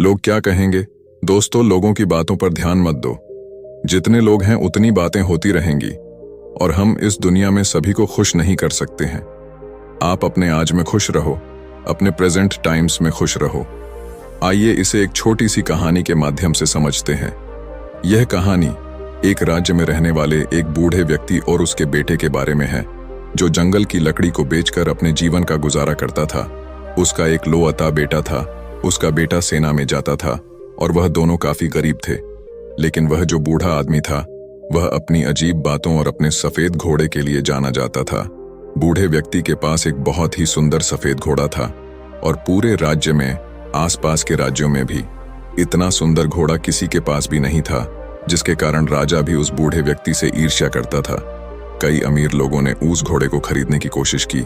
लोग क्या कहेंगे? दोस्तों, लोगों की बातों पर ध्यान मत दो। जितने लोग हैं उतनी बातें होती रहेंगी और हम इस दुनिया में सभी को खुश नहीं कर सकते हैं। आप अपने आज में खुश रहो, अपने प्रेजेंट टाइम्स में खुश रहो। आइए इसे एक छोटी सी कहानी के माध्यम से समझते हैं। यह कहानी एक राज्य में रहने वाले एक बूढ़े व्यक्ति और उसके बेटे के बारे में है, जो जंगल की लकड़ी को बेचकर अपने जीवन का गुजारा करता था। उसका एक लोअता बेटा था। उसका बेटा सेना में जाता था और वह दोनों काफी गरीब थे। लेकिन वह जो बूढ़ा आदमी था, वह अपनी अजीब बातों और अपने सफेद घोड़े के लिए जाना जाता था। बूढ़े व्यक्ति के पास एक बहुत ही सुंदर सफेद घोड़ा था और पूरे राज्य में, आसपास के राज्यों में भी इतना सुंदर घोड़ा किसी के पास भी नहीं था, जिसके कारण राजा भी उस बूढ़े व्यक्ति से ईर्ष्या करता था। कई अमीर लोगों ने उस घोड़े को खरीदने की कोशिश की।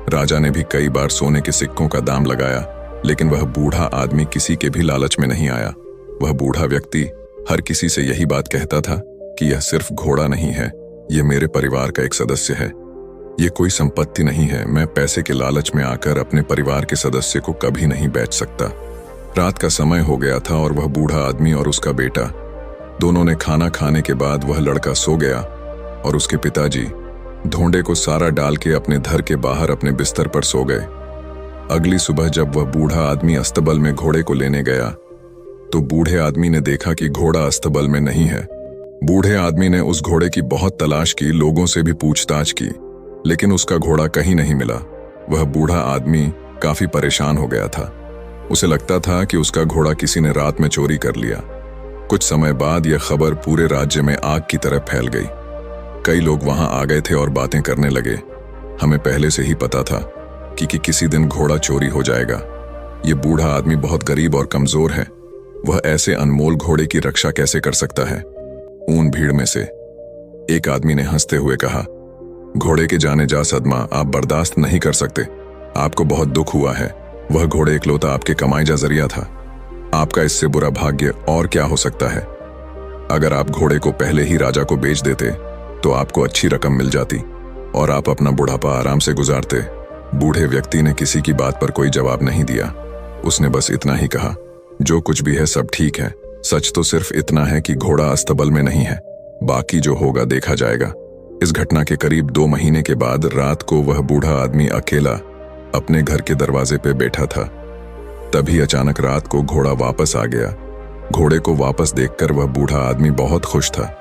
राजा ने भी कई बार सोने के सिक्कों का दाम लगाया, लेकिन वह बूढ़ा आदमी किसी के भी लालच में नहीं आया। वह बूढ़ा व्यक्ति हर किसी से यही बात कहता था कि यह सिर्फ घोड़ा नहीं है, यह मेरे परिवार का एक सदस्य है। यह कोई संपत्ति नहीं है। मैं पैसे के लालच में आकर अपने परिवार के सदस्य को कभी नहीं बेच सकता। रात का समय हो गया था और वह बूढ़ा आदमी और उसका बेटा दोनों ने खाना खाने के बाद वह लड़का सो गया और उसके पिताजी धोंडे को सारा डाल के अपने घर के बाहर अपने बिस्तर पर सो गए। अगली सुबह जब वह बूढ़ा आदमी अस्तबल में घोड़े को लेने गया, तो बूढ़े आदमी ने देखा कि घोड़ा अस्तबल में नहीं है। बूढ़े आदमी ने उस घोड़े की बहुत तलाश की, लोगों से भी पूछताछ की, लेकिन उसका घोड़ा कहीं नहीं मिला। वह बूढ़ा आदमी काफी परेशान हो गया था। उसे लगता था कि उसका घोड़ा किसी ने रात में चोरी कर लिया। कुछ समय बाद यह खबर पूरे राज्य में आग की तरह फैल गई। कई लोग वहां आ गए थे और बातें करने लगे। हमें पहले से ही पता था कि किसी दिन घोड़ा चोरी हो जाएगा। ये बूढ़ा आदमी बहुत गरीब और कमजोर है। वह ऐसे अनमोल घोड़े की रक्षा कैसे कर सकता है? ऊन भीड़ में से एक आदमी ने हंसते हुए कहा, घोड़े के जाने जा सदमा आप बर्दाश्त नहीं कर सकते। आपको बहुत दुख हुआ है। वह घोड़े इकलौता आपके कमाई जा जरिया था। आपका इससे बुरा भाग्य और क्या हो सकता है? अगर आप घोड़े को पहले ही राजा को बेच देते तो आपको अच्छी रकम मिल जाती और आप अपना बुढ़ापा आराम से गुजारते। बूढ़े व्यक्ति ने किसी की बात पर कोई जवाब नहीं दिया। उसने बस इतना ही कहा, जो कुछ भी है सब ठीक है। सच तो सिर्फ इतना है कि घोड़ा अस्तबल में नहीं है। बाकी जो होगा देखा जाएगा। इस घटना के करीब 2 महीने के बाद रात को वह बूढ़ा आदमी अकेला अपने घर के दरवाजे पे बैठा था। तभी अचानक रात को घोड़ा वापस आ गया। घोड़े को वापस देखकर वह बूढ़ा आदमी बहुत खुश था।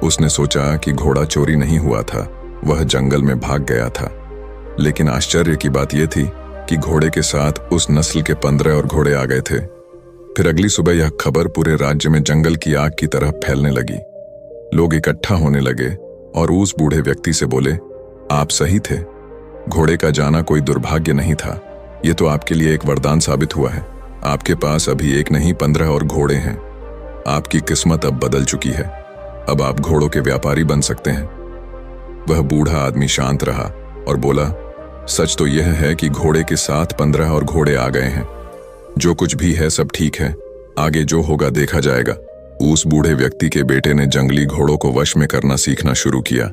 उसने सोचा कि घोड़ा चोरी नहीं हुआ था, वह जंगल में भाग गया था। लेकिन आश्चर्य की बात यह थी कि घोड़े के साथ उस नस्ल के 15 और घोड़े आ गए थे। फिर अगली सुबह यह खबर पूरे राज्य में जंगल की आग की तरह फैलने लगी। लोग इकट्ठा होने लगे और उस बूढ़े व्यक्ति से बोले, आप सही थे। घोड़े का जाना कोई दुर्भाग्य नहीं था। यह तो आपके लिए एक वरदान साबित हुआ है। आपके पास अभी एक नहीं 15 और घोड़े हैं। आपकी किस्मत अब बदल चुकी है। अब आप घोड़ों के व्यापारी बन सकते हैं। वह बूढ़ा आदमी शांत रहा और बोला, सच तो यह है कि घोड़े के साथ 15 और घोड़े आ गए हैं। जो कुछ भी है सब ठीक है। आगे जो होगा देखा जाएगा। उस बूढ़े व्यक्ति के बेटे ने जंगली घोड़ों को वश में करना सीखना शुरू किया,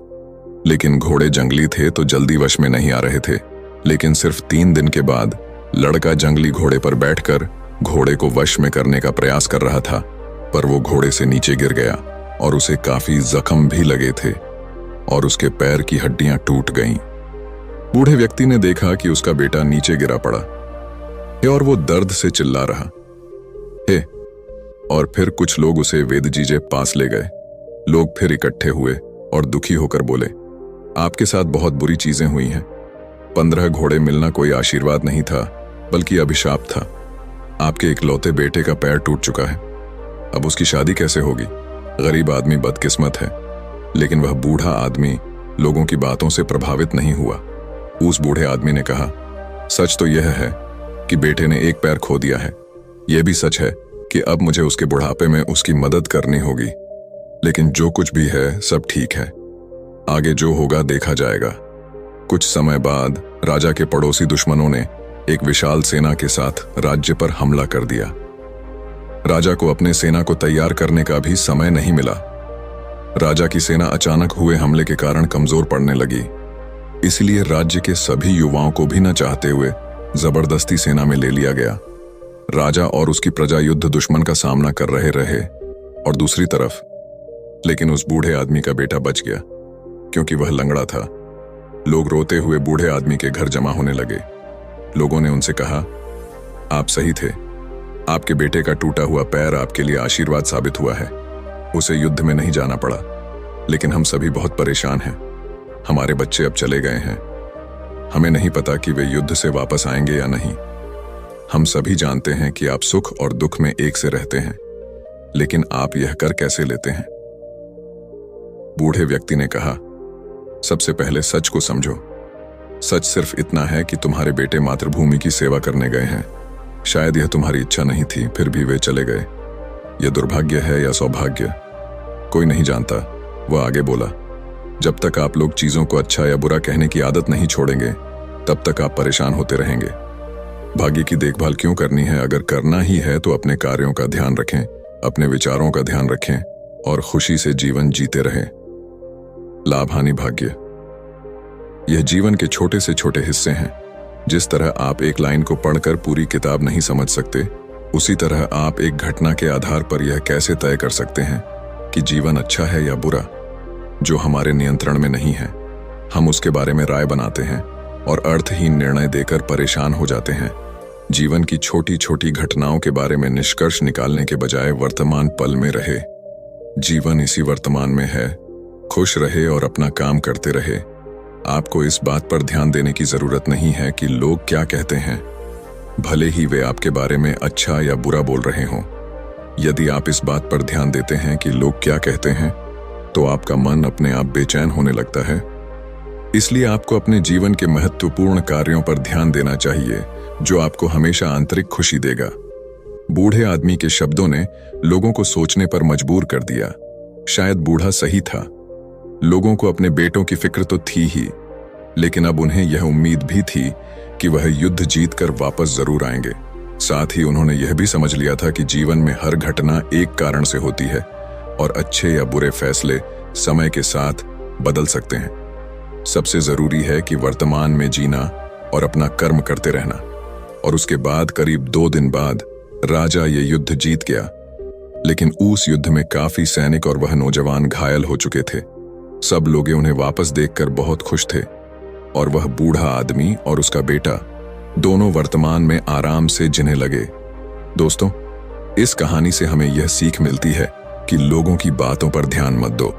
लेकिन घोड़े जंगली थे तो जल्दी वश में नहीं आ रहे थे। लेकिन सिर्फ 3 दिन के बाद लड़का जंगली घोड़े पर बैठकर घोड़े को वश में करने का प्रयास कर रहा था, पर वो घोड़े से नीचे गिर गया और उसे काफी जख्म भी लगे थे और उसके पैर की हड्डियां टूट गईं। बूढ़े व्यक्ति ने देखा कि उसका बेटा नीचे गिरा पड़ा है और वो दर्द से चिल्ला रहा है। और फिर कुछ लोग उसे वेदजी के पास ले गए। लोग फिर इकट्ठे हुए और दुखी होकर बोले, आपके साथ बहुत बुरी चीजें हुई हैं। 15 घोड़े मिलना कोई आशीर्वाद नहीं था, बल्कि अभिशाप था। आपके इकलौते बेटे का पैर टूट चुका है। अब उसकी शादी कैसे होगी? गरीब आदमी बदकिस्मत है। लेकिन वह बूढ़ा आदमी लोगों की बातों से प्रभावित नहीं हुआ। उस बूढ़े आदमी ने कहा, सच तो यह है कि बेटे ने एक पैर खो दिया है। यह भी सच है कि अब मुझे उसके बुढ़ापे में उसकी मदद करनी होगी। लेकिन जो कुछ भी है सब ठीक है। आगे जो होगा देखा जाएगा। कुछ समय बाद राजा के पड़ोसी दुश्मनों ने एक विशाल सेना के साथ राज्य पर हमला कर दिया। राजा को अपने सेना को तैयार करने का भी समय नहीं मिला। राजा की सेना अचानक हुए हमले के कारण कमजोर पड़ने लगी। इसलिए राज्य के सभी युवाओं को भी न चाहते हुए जबरदस्ती सेना में ले लिया गया। राजा और उसकी प्रजा युद्ध दुश्मन का सामना कर रहे और दूसरी तरफ लेकिन उस बूढ़े आदमी का बेटा बच गया क्योंकि वह लंगड़ा था। लोग रोते हुए बूढ़े आदमी के घर जमा होने लगे। लोगों ने उनसे कहा, आप सही थे, आपके बेटे का टूटा हुआ पैर आपके लिए आशीर्वाद साबित हुआ है। उसे युद्ध में नहीं जाना पड़ा, लेकिन हम सभी बहुत परेशान हैं। हमारे बच्चे अब चले गए हैं। हमें नहीं पता कि वे युद्ध से वापस आएंगे या नहीं। हम सभी जानते हैं कि आप सुख और दुख में एक से रहते हैं, लेकिन आप यह कर कैसे लेते हैं? बूढ़े व्यक्ति ने कहा, सबसे पहले सच को समझो। सच सिर्फ इतना है कि तुम्हारे बेटे मातृभूमि की सेवा करने गए हैं। शायद यह तुम्हारी इच्छा नहीं थी, फिर भी वे चले गए। यह दुर्भाग्य है या सौभाग्य, कोई नहीं जानता। वह आगे बोला, जब तक आप लोग चीजों को अच्छा या बुरा कहने की आदत नहीं छोड़ेंगे, तब तक आप परेशान होते रहेंगे। भाग्य की देखभाल क्यों करनी है? अगर करना ही है तो अपने कार्यों का ध्यान रखें, अपने विचारों का ध्यान रखें और खुशी से जीवन जीते रहें। लाभ हानि भाग्य, यह जीवन के छोटे से छोटे हिस्से हैं। जिस तरह आप एक लाइन को पढ़कर पूरी किताब नहीं समझ सकते, उसी तरह आप एक घटना के आधार पर यह कैसे तय कर सकते हैं कि जीवन अच्छा है या बुरा। जो हमारे नियंत्रण में नहीं है, हम उसके बारे में राय बनाते हैं और अर्थहीन निर्णय देकर परेशान हो जाते हैं। जीवन की छोटी छोटी घटनाओं के बारे में निष्कर्ष निकालने के बजाय वर्तमान पल में रहे। जीवन इसी वर्तमान में है। खुश रहे और अपना काम करते रहे। आपको इस बात पर ध्यान देने की जरूरत नहीं है कि लोग क्या कहते हैं, भले ही वे आपके बारे में अच्छा या बुरा बोल रहे हों। यदि आप इस बात पर ध्यान देते हैं कि लोग क्या कहते हैं, तो आपका मन अपने आप बेचैन होने लगता है। इसलिए आपको अपने जीवन के महत्वपूर्ण कार्यों पर ध्यान देना चाहिए, जो आपको हमेशा आंतरिक खुशी देगा। बूढ़े आदमी के शब्दों ने लोगों को सोचने पर मजबूर कर दिया। शायद बूढ़ा सही था। लोगों को अपने बेटों की फिक्र तो थी ही, लेकिन अब उन्हें यह उम्मीद भी थी कि वह युद्ध जीतकर वापस जरूर आएंगे। साथ ही उन्होंने यह भी समझ लिया था कि जीवन में हर घटना एक कारण से होती है और अच्छे या बुरे फैसले समय के साथ बदल सकते हैं। सबसे जरूरी है कि वर्तमान में जीना और अपना कर्म करते रहना। और उसके बाद करीब 2 दिन बाद राजा ये युद्ध जीत गया, लेकिन उस युद्ध में काफी सैनिक और वह नौजवान घायल हो चुके थे। सब लोग उन्हें वापस देखकर बहुत खुश थे और वह बूढ़ा आदमी और उसका बेटा दोनों वर्तमान में आराम से जीने लगे। दोस्तों, इस कहानी से हमें यह सीख मिलती है कि लोगों की बातों पर ध्यान मत दो।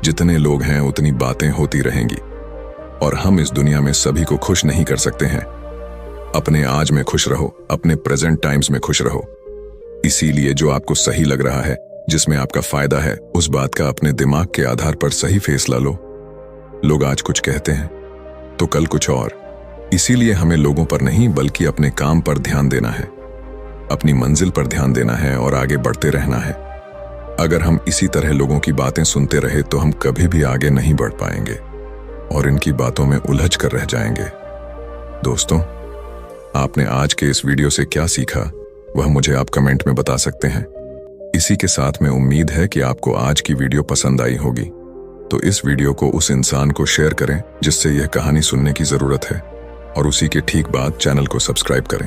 जितने लोग हैं उतनी बातें होती रहेंगी और हम इस दुनिया में सभी को खुश नहीं कर सकते हैं। अपने आज में खुश रहो, अपने प्रेजेंट टाइम्स में खुश रहो। इसीलिए जो आपको सही लग रहा है, जिसमें आपका फायदा है, उस बात का अपने दिमाग के आधार पर सही फैसला लो। लोग आज कुछ कहते हैं तो कल कुछ और। इसीलिए हमें लोगों पर नहीं बल्कि अपने काम पर ध्यान देना है, अपनी मंजिल पर ध्यान देना है और आगे बढ़ते रहना है। अगर हम इसी तरह लोगों की बातें सुनते रहे तो हम कभी भी आगे नहीं बढ़ पाएंगे और इनकी बातों में उलझ कर रह जाएंगे। दोस्तों, आपने आज के इस वीडियो से क्या सीखा, वह मुझे आप कमेंट में बता सकते हैं। इसी के साथ में उम्मीद है कि आपको आज की वीडियो पसंद आई होगी, तो इस वीडियो को उस इंसान को शेयर करें जिससे यह कहानी सुनने की जरूरत है और उसी के ठीक बाद चैनल को सब्सक्राइब करें।